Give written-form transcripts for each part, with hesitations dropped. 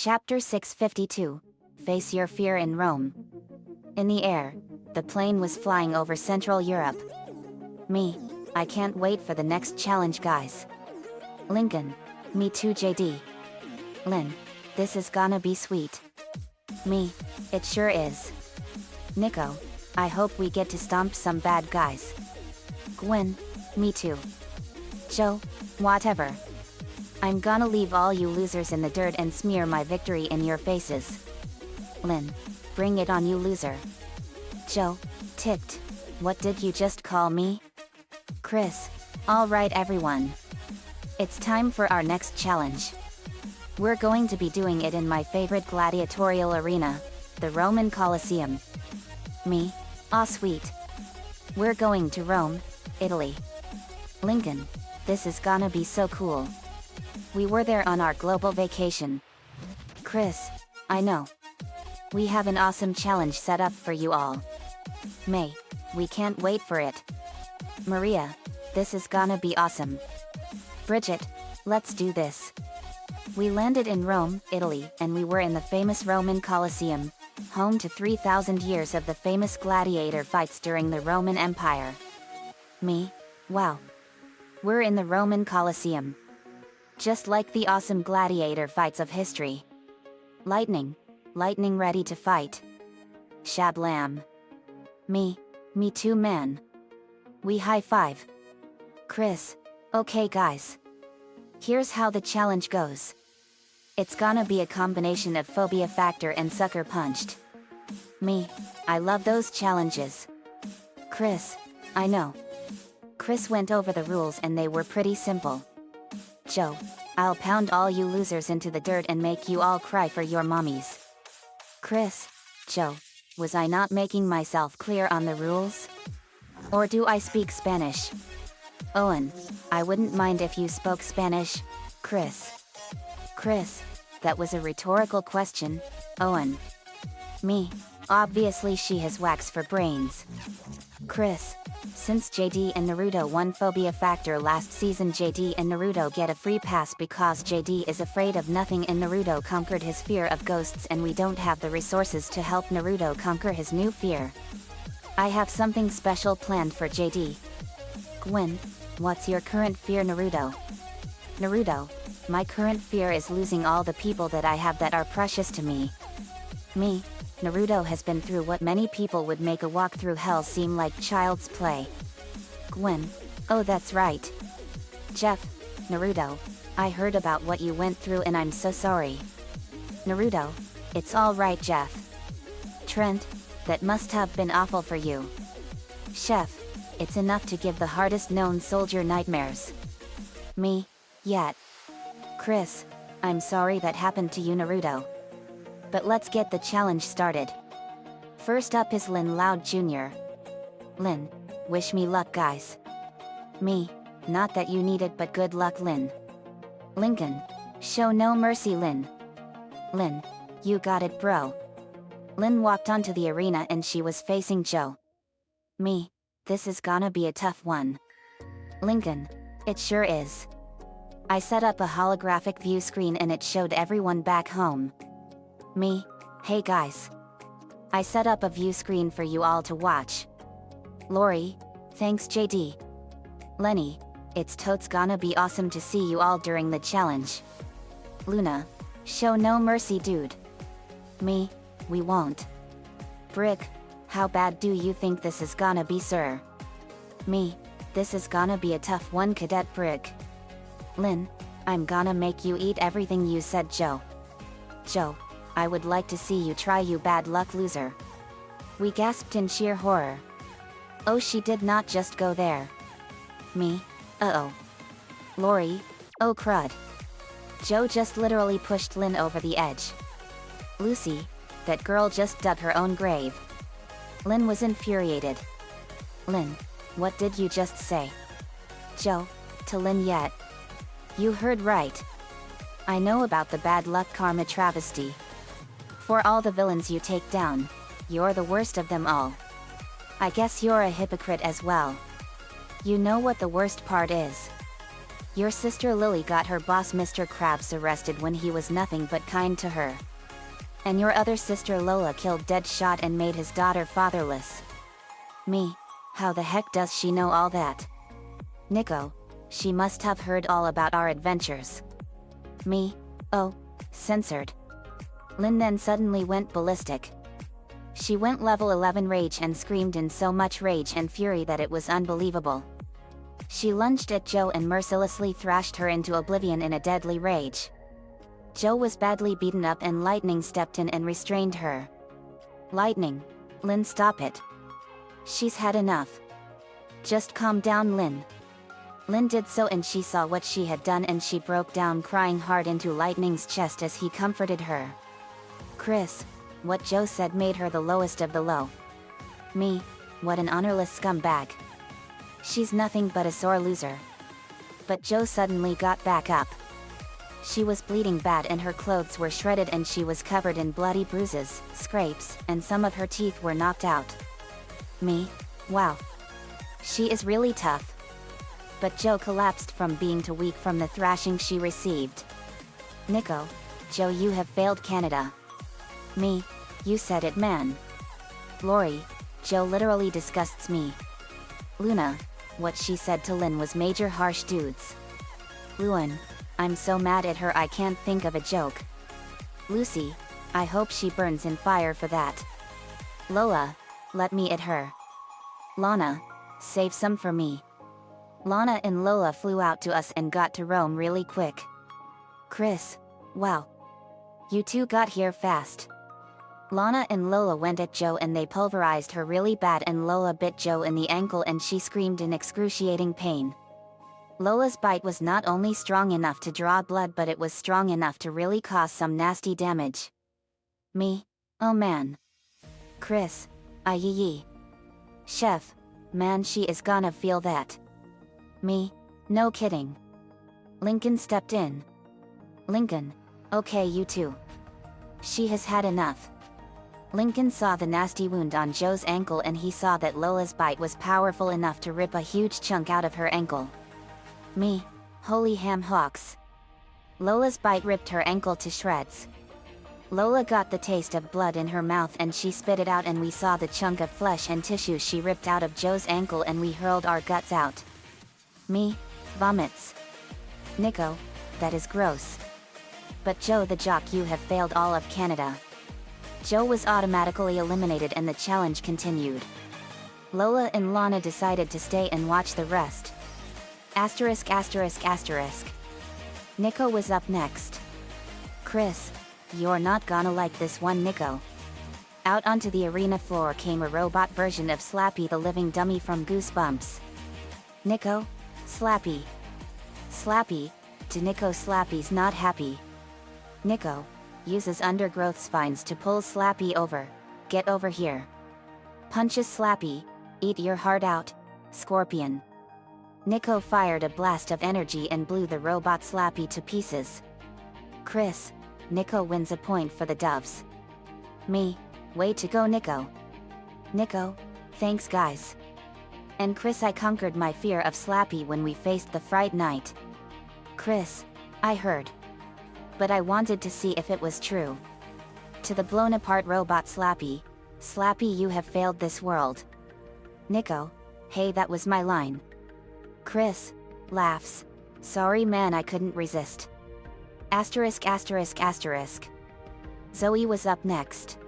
Chapter 652. Face Your Fear in Rome. In the air, the plane was flying over Central Europe. I can't wait for the next challenge, guys. Lincoln. Me too, JD. Lynn. This is gonna be sweet. It sure is. Nico. I hope we get to stomp some bad guys. Gwen. Me too. Joe. Whatever. I'm gonna leave all you losers in the dirt and smear my victory in your faces. Lynn. Bring it on, you loser. Joe. Ticked. What did you just call me? Chris. Alright everyone. It's time for our next challenge. We're going to be doing it in my favorite gladiatorial arena, the Roman Colosseum. Aw sweet. We're going to Rome, Italy. Lincoln. This is gonna be so cool. We were there on our global vacation. Chris. I know. We have an awesome challenge set up for you all. May. We can't wait for it. Maria. This is gonna be awesome. Bridget. Let's do this. We landed in Rome, Italy, and we were in the famous Roman Colosseum, home to 3,000 years of the famous gladiator fights during the Roman Empire. Wow. We're in the Roman Colosseum. Just like the awesome gladiator fights of history. Lightning ready to fight. Shablam. Me too, man. We high five. Chris. Okay guys. Here's how the challenge goes. It's gonna be a combination of phobia factor and sucker punched. I love those challenges. Chris. I know. Chris went over the rules and they were pretty simple. Joe. I'll pound all you losers into the dirt and make you all cry for your mommies. Chris. Joe. Was I not making myself clear on the rules? Or do I speak Spanish? Owen. I wouldn't mind if you spoke Spanish, Chris. Chris. That was a rhetorical question, Owen. Obviously she has wax for brains. Chris. Since JD and Naruto won Phobia Factor last season, JD and Naruto get a free pass because JD is afraid of nothing and Naruto conquered his fear of ghosts and we don't have the resources to help Naruto conquer his new fear. I have something special planned for JD. Gwen. What's your current fear, Naruto? Naruto. My current fear is losing all the people that I have that are precious to me. Naruto has been through what many people would make a walk through hell seem like child's play. Gwen. Oh, that's right. Jeff. Naruto. I heard about what you went through and I'm so sorry. Naruto. It's all right, Jeff. Trent. That must have been awful for you. Chef. It's enough to give the hardest known soldier nightmares. Yet. Chris. I'm sorry that happened to you, Naruto. But let's get the challenge started. First up is Lynn Loud Jr. Lynn. Wish me luck, guys. Not that you need it, but good luck, Lynn. Lincoln. Show no mercy, Lynn. Lynn. You got it, bro. Lynn walked onto the arena and she was facing Joe. This is gonna be a tough one. Lincoln. It sure is. I set up a holographic view screen and it showed everyone back home. Hey guys. I set up a view screen for you all to watch. Lori. Thanks, JD. Lenny. It's totes gonna be awesome to see you all during the challenge. Luna. Show no mercy, dude. We won't. Brick. How bad do you think this is gonna be, sir? This is gonna be a tough one, Cadet Brick. Lynn. I'm gonna make you eat everything you said, Joe. Joe. I would like to see you try, you bad luck loser. We gasped in sheer horror. Oh, she did not just go there. Uh-oh. Lori. Oh crud. Joe just literally pushed Lynn over the edge. Lucy. That girl just dug her own grave. Lynn was infuriated. Lynn. What did you just say? Joe. To Lynn yet. You heard right. I know about the bad luck karma travesty. For all the villains you take down, you're the worst of them all. I guess you're a hypocrite as well. You know what the worst part is? Your sister Lily got her boss Mr. Krabs arrested when he was nothing but kind to her. And your other sister Lola killed Deadshot and made his daughter fatherless. Me, how the heck does she know all that? Nico, she must have heard all about our adventures. Me, oh, censored. Lynn then suddenly went ballistic. She went level 11 rage and screamed in so much rage and fury that it was unbelievable. She lunged at Joe and mercilessly thrashed her into oblivion in a deadly rage. Joe was badly beaten up and Lightning stepped in and restrained her. Lightning, Lynn, stop it. She's had enough. Just calm down, Lynn. Lynn did so and she saw what she had done and she broke down crying hard into Lightning's chest as he comforted her. Chris, what Joe said made her the lowest of the low. Me, what an honorless scumbag. She's nothing but a sore loser. But Joe suddenly got back up. She was bleeding bad and her clothes were shredded and she was covered in bloody bruises, scrapes, and some of her teeth were knocked out. Me, wow. She is really tough. But Joe collapsed from being too weak from the thrashing she received. Nico, Joe, you have failed Canada. Me, you said it, man. Lori, Joe literally disgusts me. Luna, what she said to Lynn was major harsh dudes. Luan, I'm so mad at her I can't think of a joke. Lucy, I hope she burns in fire for that. Lola, let me at her. Lana, save some for me. Lana and Lola flew out to us and got to Rome really quick. Chris, wow. You two got here fast. Lana and Lola went at Joe and they pulverized her really bad and Lola bit Joe in the ankle and she screamed in excruciating pain. Lola's bite was not only strong enough to draw blood but it was strong enough to really cause some nasty damage. Me, oh man. Chris, yee. Chef, man, she is gonna feel that. Me, no kidding. Lincoln stepped in. Lincoln, okay, you too. She has had enough. Lincoln saw the nasty wound on Joe's ankle and he saw that Lola's bite was powerful enough to rip a huge chunk out of her ankle. Me, holy ham hocks. Lola's bite ripped her ankle to shreds. Lola got the taste of blood in her mouth and she spit it out and we saw the chunk of flesh and tissue she ripped out of Joe's ankle and we hurled our guts out. Me, vomits. Nico, that is gross. But Joe the jock, you have failed all of Canada. Joe was automatically eliminated and the challenge continued. Lola and Lana decided to stay and watch the rest. Asterisk asterisk asterisk. Nico was up next. Chris, you're not gonna like this one, Nico. Out onto the arena floor came a robot version of Slappy the living dummy from Goosebumps. Nico, Slappy. Slappy, to Nico. Slappy's not happy. Nico, uses undergrowth spines to pull Slappy over. Get over here. Punches Slappy, eat your heart out, Scorpion. Nico fired a blast of energy and blew the robot Slappy to pieces. Chris, Nico wins a point for the Doves. Me, way to go, Nico. Nico, thanks guys. And Chris, I conquered my fear of Slappy when we faced the Fright Night. Chris, I heard. But I wanted to see if it was true. To the blown apart robot Slappy, Slappy, you have failed this world. Nico, hey, that was my line. Chris, laughs. Sorry man, I couldn't resist. Asterisk asterisk asterisk. Zoe was up next.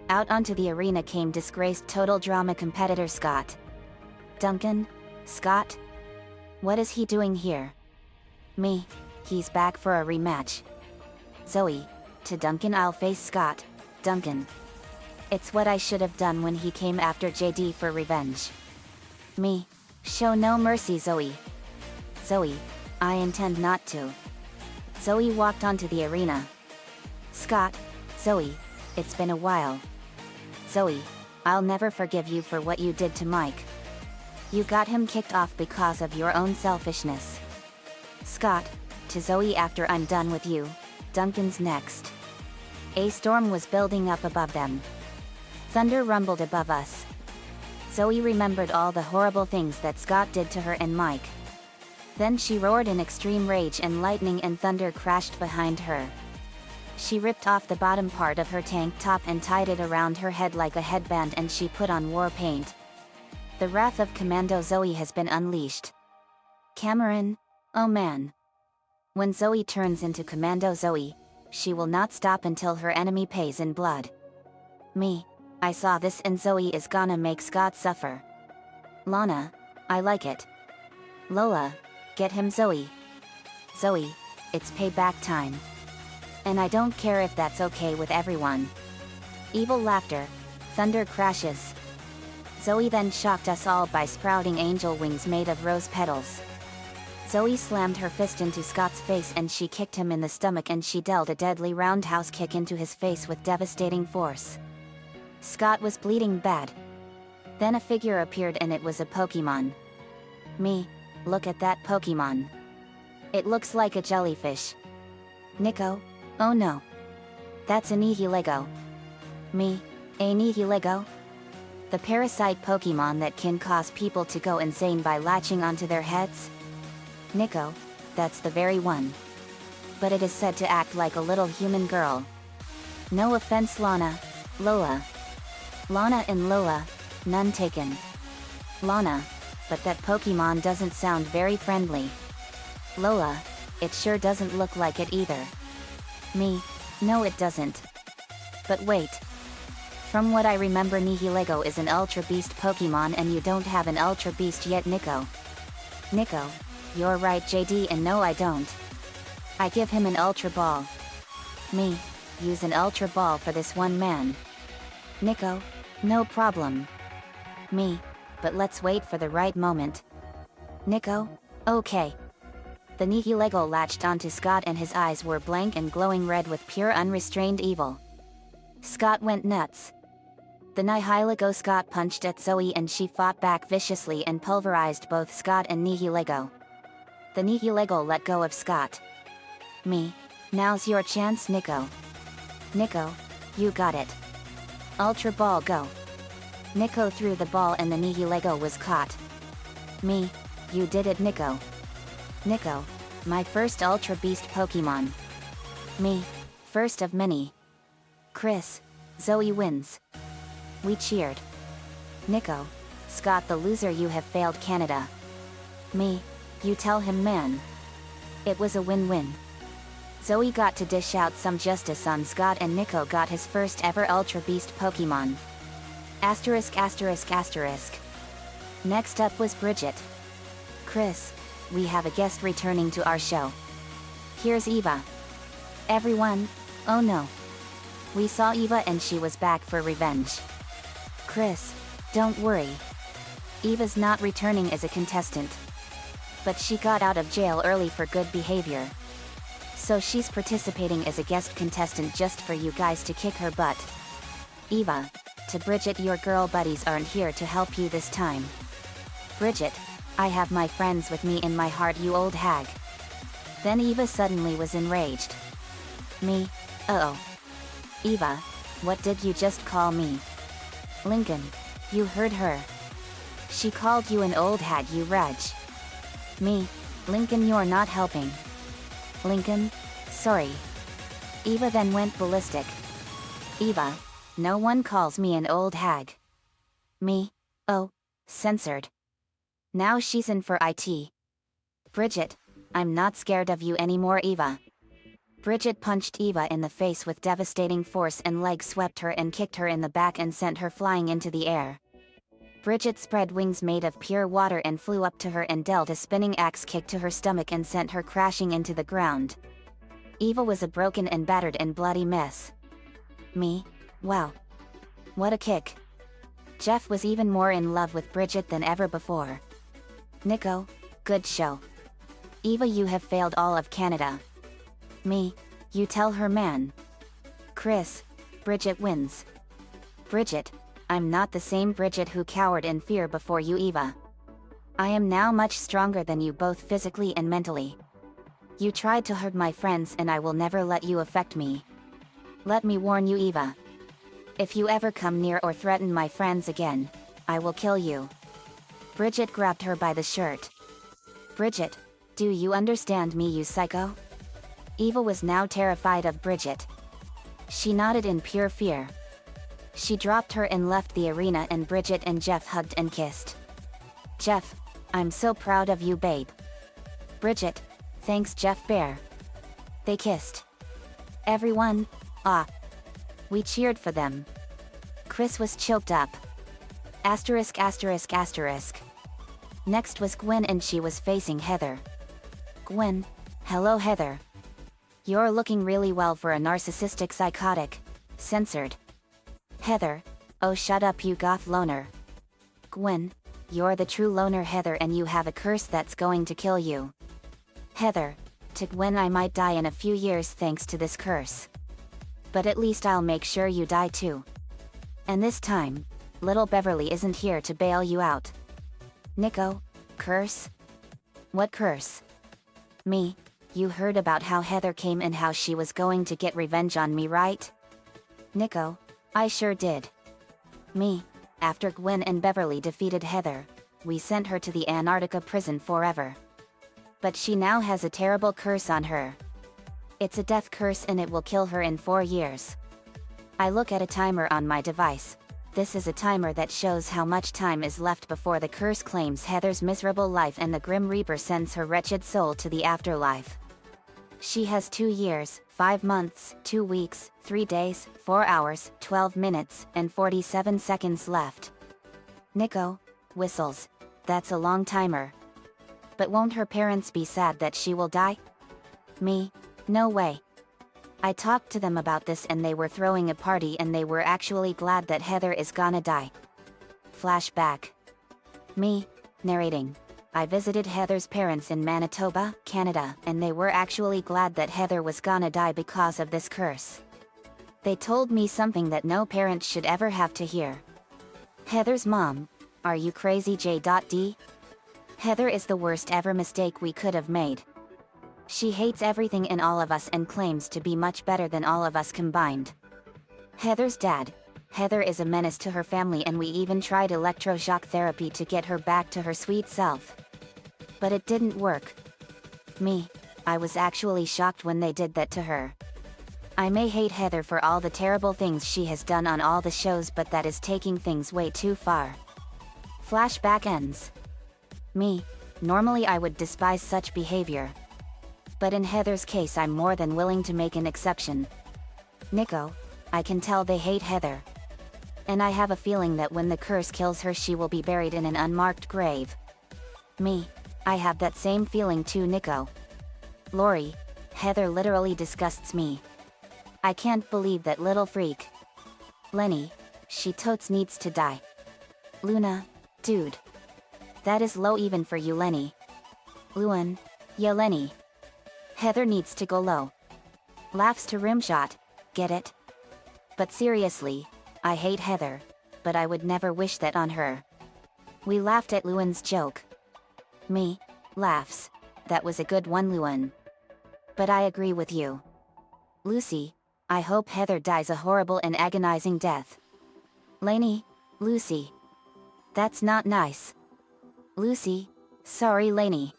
Out onto the arena came disgraced Total Drama competitor Scott. Duncan? Scott? What is he doing here? Me, he's back for a rematch. Zoe, to Duncan, I'll face Scott. Duncan. It's what I should have done when he came after JD for revenge. Me, show no mercy, Zoe. Zoe, I intend not to. Zoe walked onto the arena. Scott, Zoe, it's been a while. Zoe, I'll never forgive you for what you did to Mike. You got him kicked off because of your own selfishness. Scott, to Zoe, after I'm done with you, Duncan's next. A storm was building up above them. Thunder rumbled above us. Zoe remembered all the horrible things that Scott did to her and Mike. Then she roared in extreme rage and lightning and thunder crashed behind her. She ripped off the bottom part of her tank top and tied it around her head like a headband, and she put on war paint. The wrath of Commando Zoe has been unleashed. Cameron, oh man. When Zoe turns into Commando Zoe, she will not stop until her enemy pays in blood. Me, I saw this and Zoe is gonna make Scott suffer. Lana, I like it. Lola, get him Zoe. Zoe, it's payback time. And I don't care if that's okay with everyone. Evil laughter, thunder crashes. Zoe then shocked us all by sprouting angel wings made of rose petals. Zoe slammed her fist into Scott's face and she kicked him in the stomach, and she dealt a deadly roundhouse kick into his face with devastating force. Scott was bleeding bad. Then a figure appeared and it was a Pokemon. Me, look at that Pokemon. It looks like a jellyfish. Nico, oh no. That's a Nihilego. Me, a Nihilego? The parasite Pokemon that can cause people to go insane by latching onto their heads? Nico, that's the very one. But it is said to act like a little human girl. No offense Lana, Lola. Lana and Lola, none taken. Lana, but that Pokemon doesn't sound very friendly. Lola, it sure doesn't look like it either. Me, no it doesn't. But wait. From what I remember, Nihilego is an Ultra Beast Pokemon and you don't have an Ultra Beast yet, Nico. Nico, you're right JD, and no I don't. I give him an Ultra Ball. Me, use an Ultra Ball for this one man. Nico, no problem. Me, but let's wait for the right moment. Nico, okay. The Nihilego latched onto Scott and his eyes were blank and glowing red with pure unrestrained evil. Scott went nuts. The Nihilego Scott punched at Zoe and she fought back viciously and pulverized both Scott and Nihilego. The Nihilego let go of Scott. Me, now's your chance Nico. Nico, you got it. Ultra Ball go. Nico threw the ball and the Nihilego was caught. Me, you did it Nico. Nico, my first Ultra Beast Pokemon. Me, first of many. Chris, Zoe wins. We cheered. Nico, Scott the loser, you have failed Canada. Me, you tell him man. It was a win-win. Zoe got to dish out some justice on Scott and Nico got his first ever Ultra Beast Pokemon. Asterisk asterisk asterisk. Next up was Bridget. Chris, we have a guest returning to our show. Here's Eva. Everyone, oh no. We saw Eva and she was back for revenge. Chris, don't worry. Eva's not returning as a contestant. But she got out of jail early for good behavior. So she's participating as a guest contestant just for you guys to kick her butt. Eva, to Bridget, your girl buddies aren't here to help you this time. Bridget, I have my friends with me in my heart, you old hag. Then Eva suddenly was enraged. Me, uh-oh. Eva, what did you just call me? Lincoln, you heard her. She called you an old hag, you reg. Me, Lincoln, you're not helping. Lincoln, sorry. Eva then went ballistic. Eva, no one calls me an old hag. Me, oh, censored. Now she's in for IT. Bridget, I'm not scared of you anymore Eva. Bridget punched Eva in the face with devastating force and leg swept her and kicked her in the back and sent her flying into the air. Bridget spread wings made of pure water and flew up to her and dealt a spinning axe kick to her stomach and sent her crashing into the ground. Eva was a broken and battered and bloody mess. Me, wow. What a kick. Jeff was even more in love with Bridget than ever before. Nico, good show. Eva, you have failed all of Canada. Me, you tell her man. Chris, Bridget wins. Bridget, I'm not the same Bridget who cowered in fear before you Eva. I am now much stronger than you both physically and mentally. You tried to hurt my friends and I will never let you affect me. Let me warn you Eva. If you ever come near or threaten my friends again, I will kill you. Bridget grabbed her by the shirt. Bridget, Do you understand me, you psycho? Eva was now terrified of Bridget. She nodded in pure fear. She dropped her and left the arena, and Bridget and Jeff hugged and kissed. Jeff, I'm so proud of you, babe. Bridget, thanks, Jeff Bear. They kissed. Everyone, we cheered for them. Chris was choked up. Asterisk asterisk asterisk. Next was Gwen, and she was facing Heather. Gwen, hello Heather. You're looking really well for a narcissistic psychotic. Censored. Heather, oh shut up you goth loner. Gwen, you're the true loner Heather, and you have a curse that's going to kill you. Heather, to Gwen, I might die in a few years thanks to this curse. But at least I'll make sure you die too. And this time, little Beverly isn't here to bail you out. Nico, curse? What curse? Me, you heard about how Heather came and how she was going to get revenge on me, right? Nico, I sure did. Me, after Gwen and Beverly defeated Heather, we sent her to the Antarctica prison forever. But she now has a terrible curse on her. It's a death curse, and it will kill her in 4 years. I look at a timer on my device. This is a timer that shows how much time is left before the curse claims Heather's miserable life and the Grim Reaper sends her wretched soul to the afterlife. She has 2 years, 5 months, 2 weeks, 3 days, 4 hours, 12 minutes, and 47 seconds left. Nico whistles. That's a long timer. But won't her parents be sad that she will die? Me, no way. I talked to them about this, and they were throwing a party, and they were actually glad that Heather is gonna die. Flashback. Me, narrating. I visited Heather's parents in Manitoba, Canada, and they were actually glad that Heather was gonna die because of this curse. They told me something that no parent should ever have to hear. Heather's mom, are you crazy J.D? Heather is the worst ever mistake we could have made. She hates everything in all of us and claims to be much better than all of us combined. Heather's dad. Heather is a menace to her family, and we even tried electroshock therapy to get her back to her sweet self. But it didn't work. Me, I was actually shocked when they did that to her. I may hate Heather for all the terrible things she has done on all the shows, but that is taking things way too far. Flashback ends. Me, normally I would despise such behavior. But in Heather's case, I'm more than willing to make an exception. Nico, I can tell they hate Heather. And I have a feeling that when the curse kills her, she will be buried in an unmarked grave. Me, I have that same feeling too, Nico. Lori, Heather literally disgusts me. I can't believe that little freak. Lenny, she totes needs to die. Luna, dude. That is low even for you, Lenny. Luan, yeah Lenny. Heather needs to go low. Laughs to rimshot, get it? But seriously, I hate Heather, but I would never wish that on her. We laughed at Luan's joke. Me, laughs. That was a good one, Luan. But I agree with you. Lucy, I hope Heather dies a horrible and agonizing death. Lainey, Lucy. That's not nice. Lucy, sorry Lainey.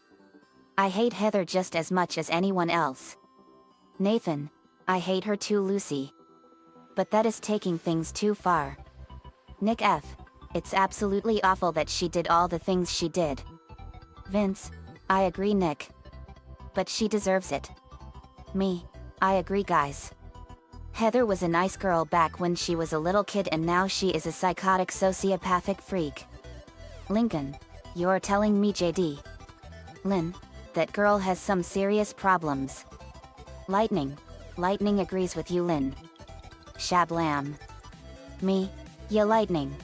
I hate Heather just as much as anyone else. Nathan, I hate her too, Lucy. But that is taking things too far. Nick F, it's absolutely awful that she did all the things she did. Vince, I agree Nick. But she deserves it. Me, I agree guys. Heather was a nice girl back when she was a little kid, and now she is a psychotic sociopathic freak. Lincoln, you're telling me JD. Lynn, that girl has some serious problems. Lightning agrees with you Lynn. Shablam. Me, yeah Lightning.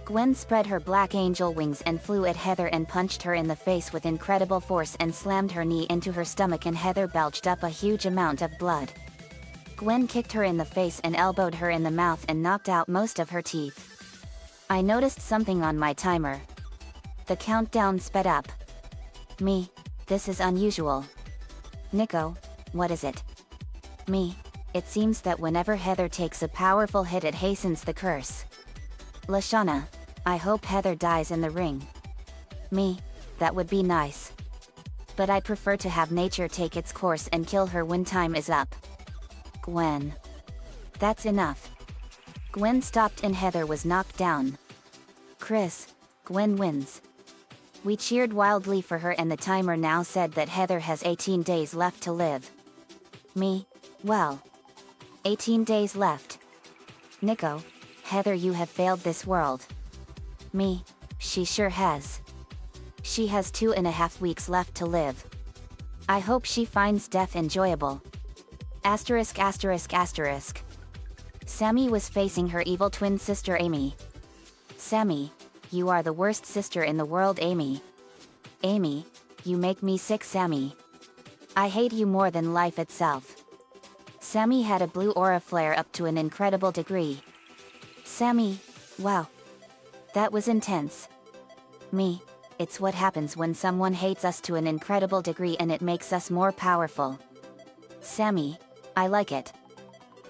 Gwen spread her black angel wings and flew at Heather and punched her in the face with incredible force and slammed her knee into her stomach, and Heather belched up a huge amount of blood. Gwen kicked her in the face and elbowed her in the mouth and knocked out most of her teeth. I noticed something on my timer. The countdown sped up. Me, this is unusual. Nico, what is it? Me, it seems that whenever Heather takes a powerful hit, it hastens the curse. Lashana, I hope Heather dies in the ring. Me, that would be nice. But I prefer to have nature take its course and kill her when time is up. Gwen. That's enough. Gwen stopped and Heather was knocked down. Chris, Gwen wins. We cheered wildly for her and the timer now said that Heather has 18 days left to live. Me? Well. 18 days left. Nico, Heather, you have failed this world. Me? She sure has. She has 2.5 weeks left to live. I hope she finds death enjoyable. Asterisk asterisk asterisk. Sammy was facing her evil twin sister Amy. Sammy, you are the worst sister in the world, Amy. Amy, you make me sick, Sammy. I hate you more than life itself. Sammy had a blue aura flare up to an incredible degree. Sammy, wow. That was intense. Me, it's what happens when someone hates us to an incredible degree and it makes us more powerful. Sammy, I like it.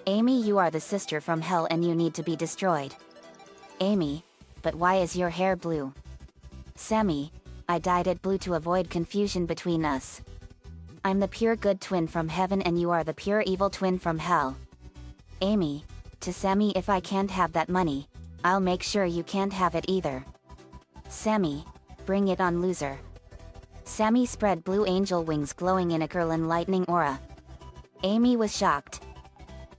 Amy, you are the sister from hell and you need to be destroyed. Amy, but why is your hair blue? Sammy, I dyed it blue to avoid confusion between us. I'm the pure good twin from heaven and you are the pure evil twin from hell. Amy, to Sammy, if I can't have that money, I'll make sure you can't have it either. Sammy, bring it on, loser. Sammy spread blue angel wings glowing in a curling lightning aura. Amy was shocked.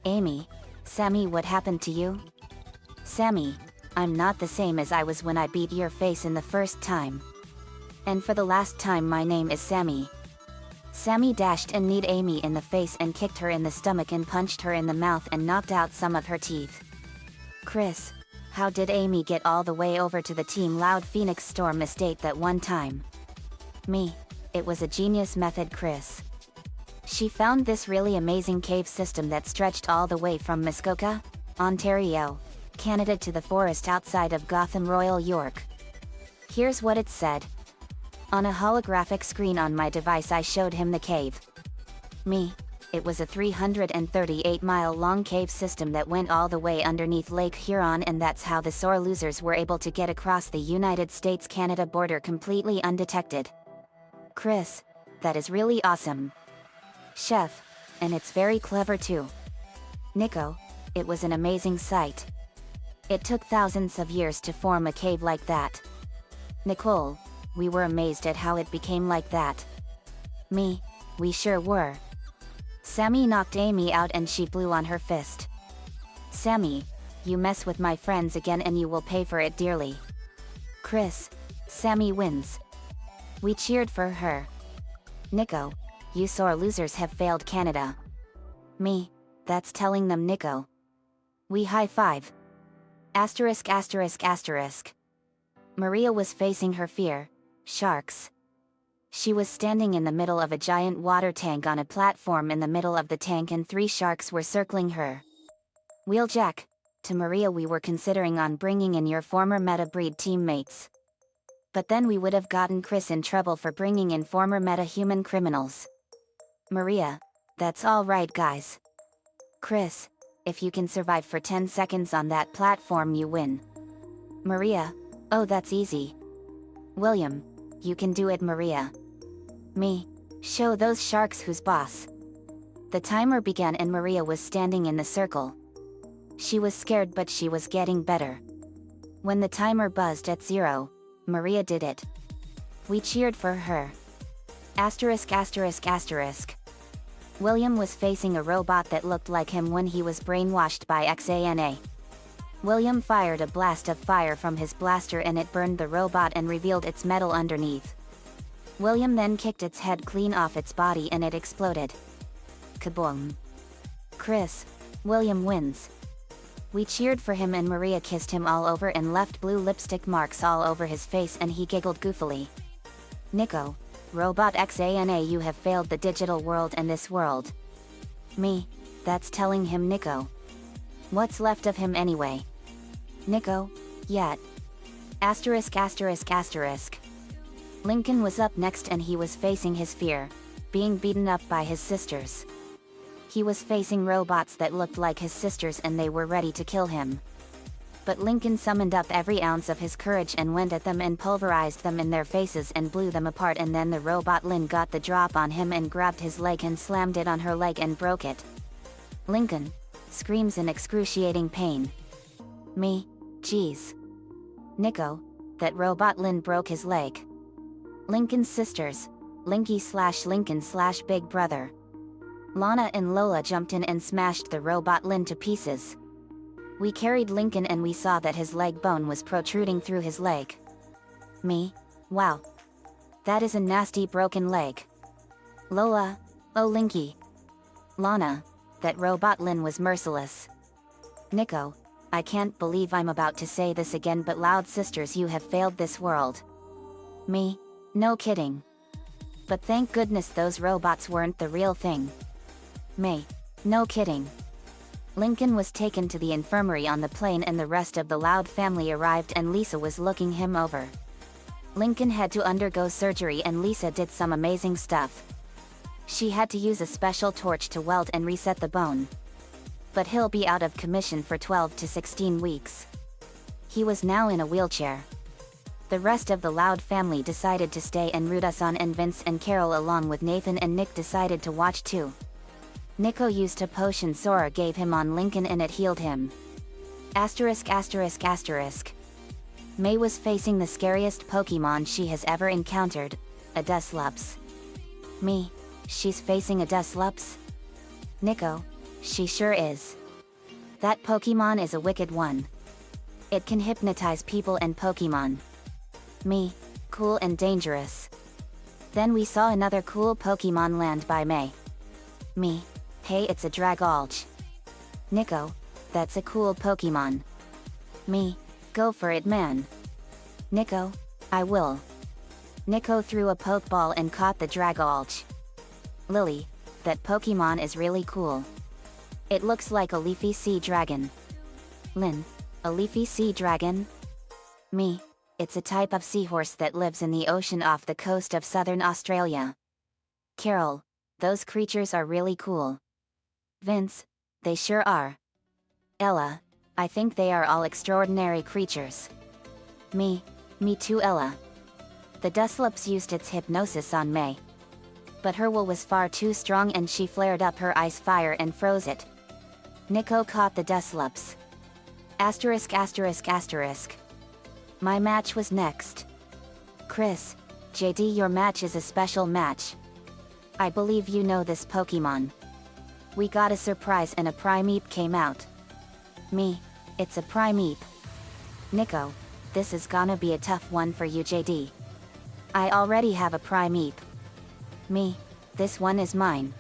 Amy, Sammy, what happened to you? Sammy, I'm not the same as I was when I beat your face in the first time. And for the last time, my name is Sammy. Sammy dashed and kneed Amy in the face and kicked her in the stomach and punched her in the mouth and knocked out some of her teeth. Chris, how did Amy get all the way over to the Team Loud Phoenix Storm estate that one time? Me, it was a genius method, Chris. She found this really amazing cave system that stretched all the way from Muskoka, Ontario, Canada to the forest outside of Gotham, Royal York. Here's what it said. On a holographic screen on my device I showed him the cave. Me, it was a 338-mile-long cave system that went all the way underneath Lake Huron, and that's how the sore losers were able to get across the United States-Canada border completely undetected. Chris, that is really awesome. Chef, and it's very clever too. Nico, it was an amazing sight. It took thousands of years to form a cave like that. Nicole, we were amazed at how it became like that. Me, we sure were. Sammy knocked Amy out and she blew on her fist. Sammy, you mess with my friends again and you will pay for it dearly. Chris, Sammy wins. We cheered for her. Nico, you sore losers have failed Canada. Me, that's telling them, Nico. We high five. Asterisk asterisk asterisk. Maria was facing her fear. Sharks. She was standing in the middle of a giant water tank on a platform in the middle of the tank and 3 sharks were circling her. Wheeljack, to Maria, we were considering on bringing in your former meta breed teammates. But then we would have gotten Chris in trouble for bringing in former meta human criminals. Maria, that's all right, guys. Chris, if you can survive for 10 seconds on that platform you win. Maria, oh, that's easy. William, you can do it, Maria. Me, show those sharks who's boss. The timer began and Maria was standing in the circle. She was scared but she was getting better. When the timer buzzed at 0, Maria did it. We cheered for her. Asterisk asterisk asterisk. William was facing a robot that looked like him when he was brainwashed by XANA. William fired a blast of fire from his blaster and it burned the robot and revealed its metal underneath. William then kicked its head clean off its body and it exploded. Kaboom. Chris, William wins. We cheered for him and Maria kissed him all over and left blue lipstick marks all over his face and he giggled goofily. Nico, Robot XANA, you have failed the digital world and this world. Me, that's telling him, Nico. What's left of him anyway? Nico, yet. Asterisk asterisk asterisk. Lincoln was up next and he was facing his fear, being beaten up by his sisters. He was facing robots that looked like his sisters and they were ready to kill him. But Lincoln summoned up every ounce of his courage and went at them and pulverized them in their faces and blew them apart, and then the robot Lynn got the drop on him and grabbed his leg and slammed it on her leg and broke it. Lincoln screams in excruciating pain. Me, geez. Nico, that robot Lynn broke his leg. Lincoln's sisters, Linky/Lincoln/Big Brother. Lana and Lola jumped in and smashed the robot Lynn to pieces. We carried Lincoln and we saw that his leg bone was protruding through his leg. Me, wow. That is a nasty broken leg. Lola, oh Linky. Lana, that robot Lynn was merciless. Nico, I can't believe I'm about to say this again, but Loud Sisters, you have failed this world. Me, no kidding. But thank goodness those robots weren't the real thing. Me, no kidding. Lincoln was taken to the infirmary on the plane and the rest of the Loud family arrived and Lisa was looking him over. Lincoln had to undergo surgery and Lisa did some amazing stuff. She had to use a special torch to weld and reset the bone. But he'll be out of commission for 12 to 16 weeks. He was now in a wheelchair. The rest of the Loud family decided to stay and root us on, and Vince and Carol along with Nathan and Nick decided to watch too. Nico used a potion Sora gave him on Lincoln and it healed him. Asterisk asterisk asterisk. May was facing the scariest Pokemon she has ever encountered, a Duslops. Me, she's facing a Duslops? Nico, she sure is. That Pokemon is a wicked one. It can hypnotize people and Pokemon. Me, cool and dangerous. Then we saw another cool Pokemon land by May. Me, hey, it's a Dragolge. Nico, that's a cool Pokemon. Me, go for it man. Nico, I will. Nico threw a Pokeball and caught the Dragolge. Lily, that Pokemon is really cool. It looks like a leafy sea dragon. Lynn, a leafy sea dragon? Me, it's a type of seahorse that lives in the ocean off the coast of southern Australia. Carol, those creatures are really cool. Vince, they sure are. Ella, I think they are all extraordinary creatures. Me too Ella. The Duslops used its hypnosis on May. But her will was far too strong and she flared up her ice fire and froze it. Nico caught the Duslops. Asterisk asterisk asterisk. My match was next. Chris, JD, your match is a special match. I believe you know this Pokemon. We got a surprise and a Primeape came out. Me, it's a Primeape. Nico, this is gonna be a tough one for you JD. I already have a Primeape. Me, this one is mine.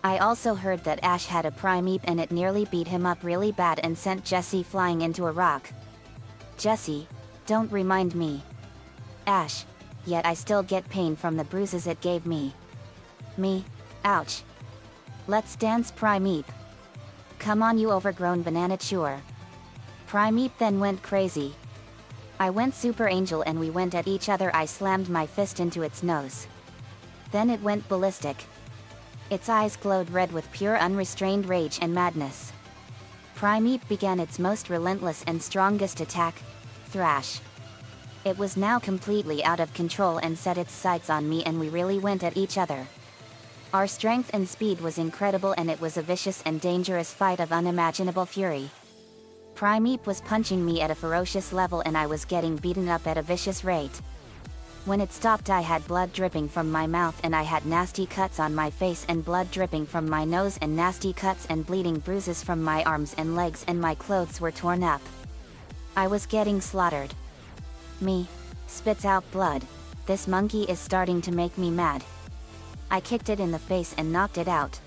I also heard that Ash had a Primeape and it nearly beat him up really bad and sent Jessie flying into a rock. Jessie, don't remind me. Ash, yet I still get pain from the bruises it gave me. Me, ouch. Let's dance Primeape. Come on you overgrown banana chewer. Primeape then went crazy. I went Super Angel and we went at each other. I slammed my fist into its nose. Then it went ballistic. Its eyes glowed red with pure unrestrained rage and madness. Primeape began its most relentless and strongest attack, Thrash. It was now completely out of control and set its sights on me and we really went at each other. Our strength and speed was incredible and it was a vicious and dangerous fight of unimaginable fury. Primeape was punching me at a ferocious level and I was getting beaten up at a vicious rate. When it stopped I had blood dripping from my mouth and I had nasty cuts on my face and blood dripping from my nose and nasty cuts and bleeding bruises from my arms and legs and my clothes were torn up. I was getting slaughtered. Me, spits out blood. This monkey is starting to make me mad. I kicked it in the face and knocked it out.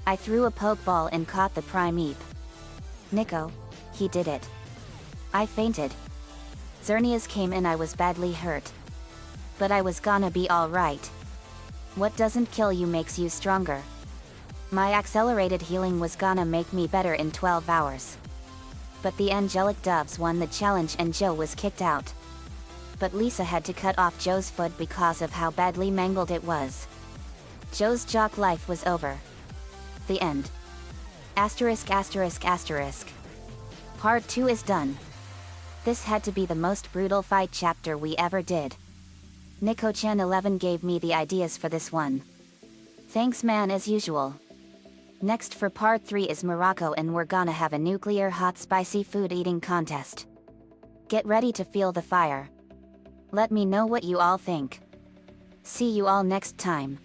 I threw a Pokeball and caught the Primeape. Nico, he did it. I fainted. Xerneas came in. I was badly hurt. But I was gonna be alright. What doesn't kill you makes you stronger. My accelerated healing was gonna make me better in 12 hours. But the angelic doves won the challenge and Joe was kicked out. But Lisa had to cut off Joe's foot because of how badly mangled it was. Joe's jock life was over. The end. Asterisk asterisk asterisk. Part 2 is done. This had to be the most brutal fight chapter we ever did. Nico-chan 11 gave me the ideas for this one. Thanks man as usual. Next for part 3 is Morocco and we're gonna have a nuclear hot spicy food eating contest. Get ready to feel the fire. Let me know what you all think. See you all next time.